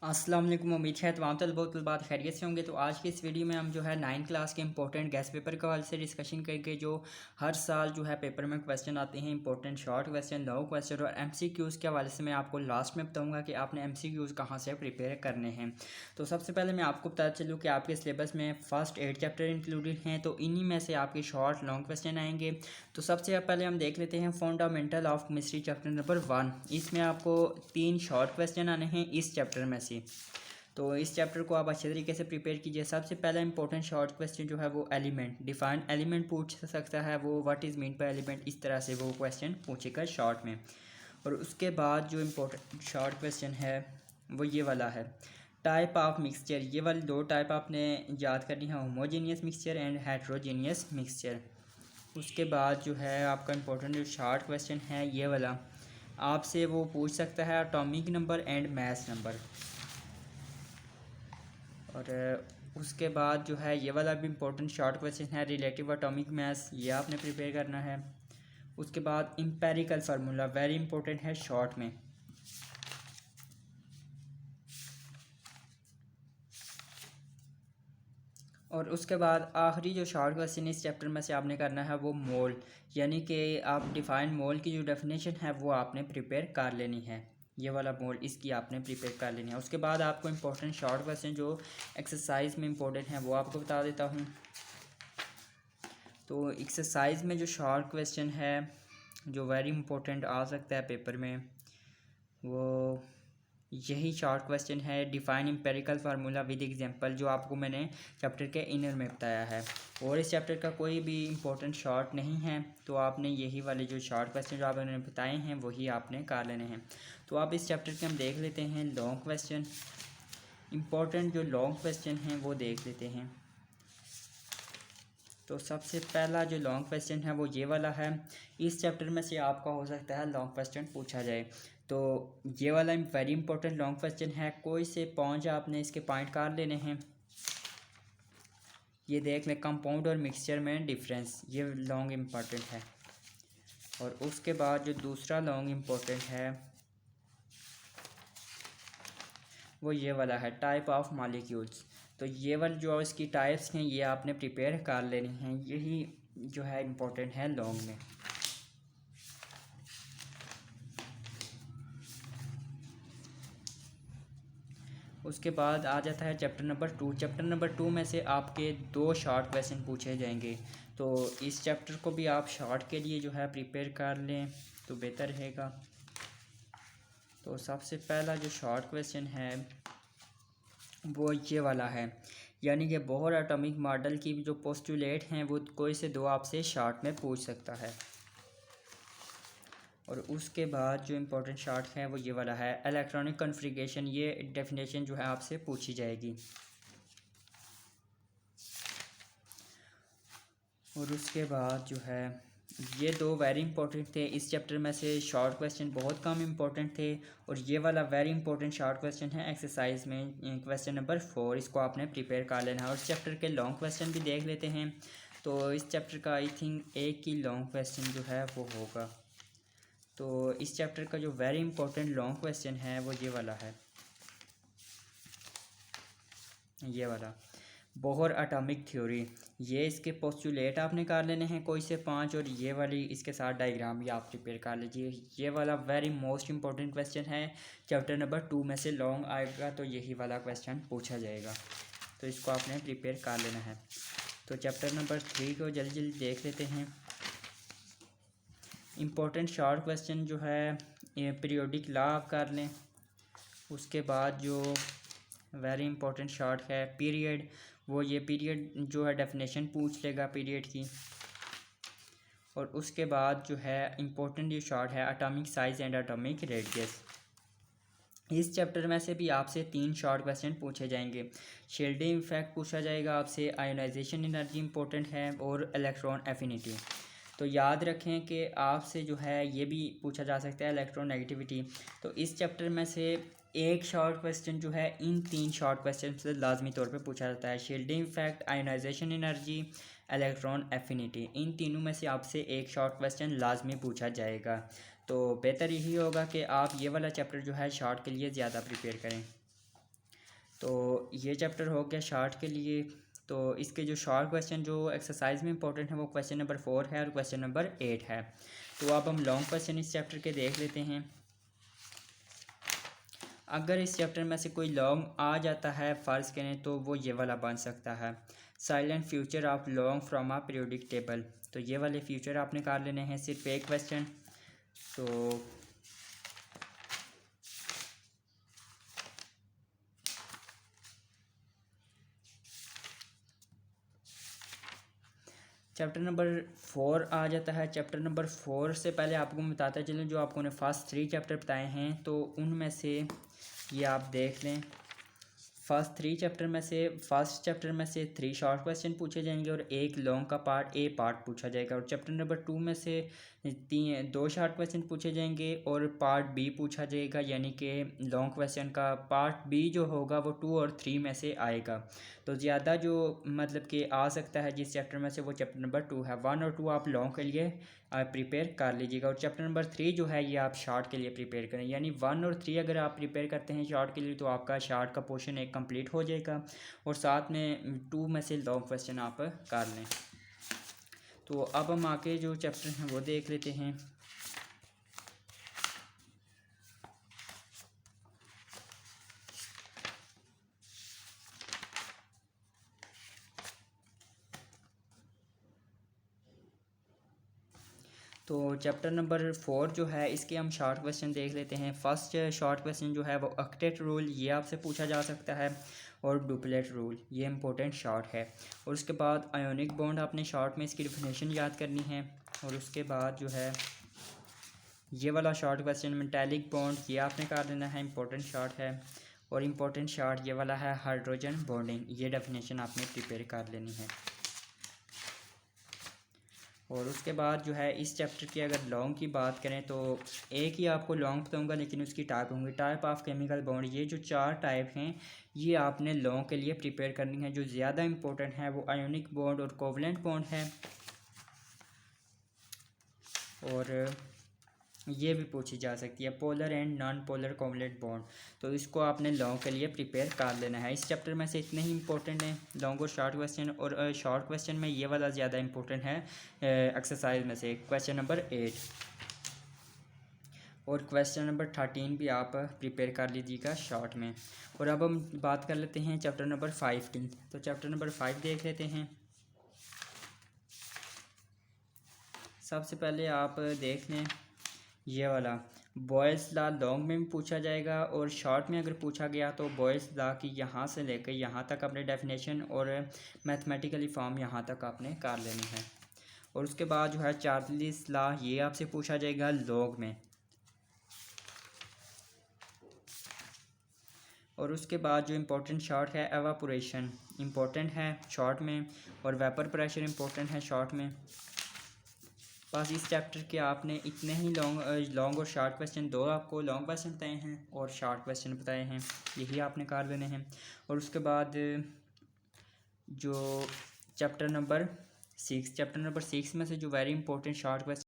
अस्सलाम वालेकुम। उम्मीद है तमाम तलबात खैरियत से होंगे। तो आज की इस वीडियो में हम जो है 9th क्लास के इंपॉर्टेंट गेस्ट पेपर के हवाले से डिस्कशन करेंगे। जो हर साल जो है पेपर में क्वेश्चन आते हैं, important short question, long question और एमसीक्यूज़ के हवाले से मैं आपको लास्ट में बताऊंगा कि आपने एमसीक्यूज़ कहाँ से प्रिपेयर करने हैं। तो सबसे पहले मैं आपको बता चलूँ कि आपके सिलेबस में फर्स्ट 8 चैप्टर इंक्लूडेड हैं, तो इन्हीं में से आपके शॉर्ट लॉन्ग क्वेश्चन आएंगे। तो सबसे पहले हम देख लेते हैं fundamental of chemistry chapter number 1। इसमें आपको 3 शॉर्ट क्वेश्चन आने हैं इस चैप्टर में से। तो इस चैप्टर को आप अच्छे तरीके से प्रिपेयर कीजिए। सबसे पहला इंपॉर्टेंट शॉर्ट क्वेश्चन जो है वो एलिमेंट, डिफाइन एलिमेंट पूछ सकता है, वो what is mean by element, इस तरह से वो क्वेश्चन पूछेगा शॉर्ट में। और उसके बाद जो इम्पोर्टेंट शॉर्ट क्वेश्चन है वो ये वाला है, टाइप ऑफ मिक्सचर। ये वाली 2 टाइप आपने याद करनी है, homogeneous mixture and heterogeneous mixture. उसके बाद जो है आपका इम्पोर्टेंट जो शॉर्ट क्वेश्चन है ये वाला, आपसे वो पूछ सकता है atomic number and mass number. और उसके बाद जो है ये वाला भी इम्पोर्टेंट शॉर्ट क्वेश्चन है, रिलेटिव एटॉमिक मास, ये आपने प्रिपेयर करना है। उसके बाद एम्पिरिकल फार्मूला, वेरी इंपॉर्टेंट है शॉर्ट में। और उसके बाद आखिरी जो शॉर्ट क्वेश्चन इस चैप्टर में से आपने करना है वो मोल, यानी कि आप डिफाइन मोल की जो डेफिनेशन है वो आपने प्रिपेयर कर लेनी है। ये वाला मोल इसकी आपने प्रिपेयर कर लेनी है। उसके बाद आपको इम्पोर्टेंट शॉर्ट क्वेश्चन जो एक्सरसाइज में इम्पोर्टेंट है वो आपको बता देता हूँ। तो एक्सरसाइज में जो शॉर्ट क्वेश्चन है जो वेरी इंपॉर्टेंट आ सकता है पेपर में, वो यही शॉर्ट क्वेश्चन है, define empirical formula with example, जो आपको मैंने चैप्टर के इनर में बताया है। और इस चैप्टर का कोई भी इम्पोर्टेंट शॉर्ट नहीं है, तो आपने यही वाले जो शॉर्ट क्वेश्चन जो आपने बताए हैं वही आपने कर लेने हैं। तो आप इस चैप्टर के हम देख लेते हैं लॉन्ग क्वेश्चन। इम्पोर्टेंट जो लॉन्ग क्वेश्चन हैं वो देख लेते हैं। तो सबसे पहला जो लॉन्ग क्वेश्चन है वो ये वाला है, इस चैप्टर में से आपका हो सकता है लॉन्ग क्वेश्चन पूछा जाए। तो ये वाला वेरी इंपॉर्टेंट लॉन्ग क्वेश्चन है, कोई से 5 आपने इसके पॉइंट कर लेने हैं। ये देख लें, कंपाउंड और मिक्सचर में डिफरेंस, ये लॉन्ग इम्पॉर्टेंट है। और उसके बाद जो दूसरा लॉन्ग इम्पॉर्टेंट है वो ये वाला है, टाइप ऑफ मॉलिक्यूल्स। तो ये वाली जो इसकी टाइप्स हैं ये आपने प्रिपेयर कर लेनी हैं, यही जो है इम्पोर्टेंट है लॉन्ग में। उसके बाद आ जाता है चैप्टर नंबर 2। चैप्टर नंबर 2 में से आपके 2 शॉर्ट क्वेश्चन पूछे जाएंगे। तो इस चैप्टर को भी आप शॉर्ट के लिए जो है प्रिपेयर कर लें तो बेहतर रहेगा। तो सबसे पहला जो शॉर्ट क्वेश्चन है वो ये वाला है, यानी कि बोहर एटॉमिक मॉडल की जो पोस्टुलेट हैं वो कोई से 2 आपसे शॉर्ट में पूछ सकता है। और उसके बाद जो इम्पोर्टेंट शॉर्ट है वो ये वाला है, इलेक्ट्रॉनिक कॉन्फ़िगरेशन, ये डेफिनेशन जो है आपसे पूछी जाएगी। और उसके बाद जो है ये 2 वेरी इंपॉर्टेंट थे इस चैप्टर में से, शॉर्ट क्वेश्चन बहुत कम इंपॉर्टेंट थे। और ये वाला वेरी इंपॉर्टेंट शॉर्ट क्वेश्चन है एक्सरसाइज में, क्वेश्चन नंबर 4, इसको आपने प्रिपेयर कर लेना है। और इस चैप्टर के लॉन्ग क्वेश्चन भी देख लेते हैं। तो इस चैप्टर का आई थिंक एक ही लॉन्ग क्वेश्चन जो है वो होगा। तो इस चैप्टर का जो वेरी इंपॉर्टेंट लॉन्ग क्वेश्चन है वो ये वाला है, ये वाला बोहर एटॉमिक थ्योरी। ये इसके पोस्टुलेट आपने कर लेने हैं कोई से 5, और ये वाली इसके साथ डायग्राम भी आप प्रिपेयर कर लीजिए। ये वाला वेरी मोस्ट इंपॉर्टेंट क्वेश्चन है, चैप्टर नंबर 2 में से लॉन्ग आएगा तो यही वाला क्वेश्चन पूछा जाएगा। तो इसको आपने प्रिपेयर कर लेना है। तो चैप्टर नंबर 3 को जल्दी जल्दी देख लेते हैं। इम्पोर्टेंट शॉर्ट क्वेश्चन जो है पीरियोडिक लॉ आप कर लें। उसके बाद जो वेरी इंपॉर्टेंट शॉर्ट है पीरियड, वो ये पीरियड जो है डेफिनेशन पूछ लेगा पीरियड की। और उसके बाद जो है इम्पोर्टेंट ये शॉर्ट है atomic size and atomic radius. इस चैप्टर में से भी आपसे 3 शॉर्ट क्वेश्चन पूछे जाएंगे। शील्डिंग इफेक्ट पूछा जाएगा आपसे, आयोनाइजेशन एनर्जी इंपॉर्टेंट है, और इलेक्ट्रॉन एफिनिटी। तो याद रखें कि आपसे जो है ये भी पूछा जा सकता है इलेक्ट्रोनेगेटिविटी। तो इस चैप्टर में से एक शॉर्ट क्वेश्चन जो है इन 3 शॉर्ट क्वेश्चन से लाजमी तौर पे पूछा जाता है, shielding effect, ionization energy, electron affinity. इन तीनों में से आपसे एक शॉर्ट क्वेश्चन लाजमी पूछा जाएगा। तो बेहतर यही होगा कि आप ये वाला चैप्टर जो है शॉर्ट के लिए ज़्यादा प्रिपेयर करें। तो ये चैप्टर हो गया शॉर्ट के लिए। तो इसके जो शॉर्ट क्वेश्चन जो एक्सरसाइज में इंपॉर्टेंट है वो क्वेश्चन नंबर 4 है और क्वेश्चन नंबर 8 है। तो अब हम लॉन्ग क्वेश्चन इस चैप्टर के देख लेते हैं। अगर इस चैप्टर में से कोई लॉन्ग आ जाता है फ़र्ज़ करें तो वो ये वाला बन सकता है, silent future of long from a periodic table. तो ये वाले फ्यूचर आपने कर लेने हैं, सिर्फ एक क्वेश्चन। तो चैप्टर नंबर 4 आ जाता है। चैप्टर नंबर 4 से पहले आपको मैं बताता चलूँ, जो आपको ने फर्स्ट 3 चैप्टर बताए हैं तो उनमें से ये आप देख लें। फर्स्ट 3 चैप्टर में से फर्स्ट चैप्टर में से 3 शॉर्ट क्वेश्चन पूछे जाएंगे और एक लॉन्ग का पार्ट ए पार्ट पूछा जाएगा। और चैप्टर नंबर 2 में से 2 शॉर्ट क्वेश्चन पूछे जाएंगे और पार्ट बी पूछा जाएगा, यानी कि लॉन्ग क्वेश्चन का पार्ट बी जो होगा वो 2 और 3 में से आएगा। तो ज़्यादा जो मतलब कि आ सकता है जिस चैप्टर में से वो चैप्टर नंबर 2 है। 1 और 2 आप लॉन्ग के लिए प्रिपेयर कर लीजिएगा और चैप्टर नंबर 3 जो है ये आप शॉर्ट के लिए प्रिपेयर करें। यानी 1 और 3 अगर आप प्रिपेयर करते हैं शॉर्ट के लिए तो आपका शॉर्ट का पोर्शन एक कंप्लीट हो जाएगा और साथ में 2 में से लॉन्ग क्वेश्चन आप कर लें। तो अब हम आके जो चैप्टर हैं वो देख लेते हैं। तो चैप्टर नंबर 4 जो है इसके हम शॉर्ट क्वेश्चन देख लेते हैं। फर्स्ट शॉर्ट क्वेश्चन जो है वो ऑक्टेट रूल, ये आपसे पूछा जा सकता है, और डुप्लेट रूल, ये इंपॉर्टेंट शॉर्ट है। और उसके बाद आयोनिक बॉन्ड आपने शॉर्ट में इसकी डिफिनेशन याद करनी है। और उसके बाद जो है ये वाला शॉर्ट क्वेश्चन मेटालिक बॉन्ड, ये आपने कर लेना है, इंपॉर्टेंट शॉर्ट है। और इम्पोर्टेंट शॉर्ट ये वाला है हाइड्रोजन बॉन्डिंग, ये डेफिनेशन आपने प्रिपेयर कर लेनी है। और उसके बाद जो है इस चैप्टर की अगर लॉन्ग की बात करें तो एक ही आपको लॉन्ग बताऊंगा, लेकिन उसकी टाइप होंगी। टाइप ऑफ केमिकल बॉन्ड, ये जो 4 टाइप हैं ये आपने लॉन्ग के लिए प्रिपेयर करनी है। जो ज़्यादा इंपॉर्टेंट है वो आयोनिक बॉन्ड और कोवलेंट बॉन्ड है, और ये भी पूछी जा सकती है polar and non polar covalent bond. तो इसको आपने लॉन्ग के लिए प्रिपेयर कर लेना है। इस चैप्टर में से इतने ही इंपॉर्टेंट हैं लॉन्ग और शॉर्ट क्वेश्चन। और शॉर्ट क्वेश्चन में ये वाला ज़्यादा इंपॉर्टेंट है एक्सरसाइज में से क्वेश्चन नंबर 8 और क्वेश्चन नंबर 13 भी आप प्रिपेयर कर लीजिएगा शॉर्ट में। और अब हम बात कर लेते हैं चैप्टर नंबर 5 की। तो चैप्टर नंबर 5 देख लेते हैं। सबसे पहले आप देख लें ये वाला बॉयल्स लॉ, लॉन्ग में भी पूछा जाएगा और शॉर्ट में अगर पूछा गया तो बॉयल्स लॉ की यहाँ से लेकर यहाँ तक अपने डेफिनेशन और मैथमेटिकली फॉर्म यहाँ तक आपने कर लेनी है। और उसके बाद जो है चार्लीस लॉ, ये आपसे पूछा जाएगा लॉग में। और उसके बाद जो इम्पोर्टेंट शॉर्ट है एवापोरेशन, इम्पोर्टेंट है शॉर्ट में, और वेपर प्रेशर इम्पोर्टेंट है शॉर्ट में। बस इस चैप्टर के आपने इतने ही लॉन्ग और शॉर्ट क्वेश्चन, 2 आपको लॉन्ग क्वेश्चन बताए हैं और शॉर्ट क्वेश्चन बताए हैं, यही आपने कर देने हैं। और उसके बाद जो चैप्टर नंबर 6 में से जो वेरी इंपॉर्टेंट शॉर्ट क्वेश्चन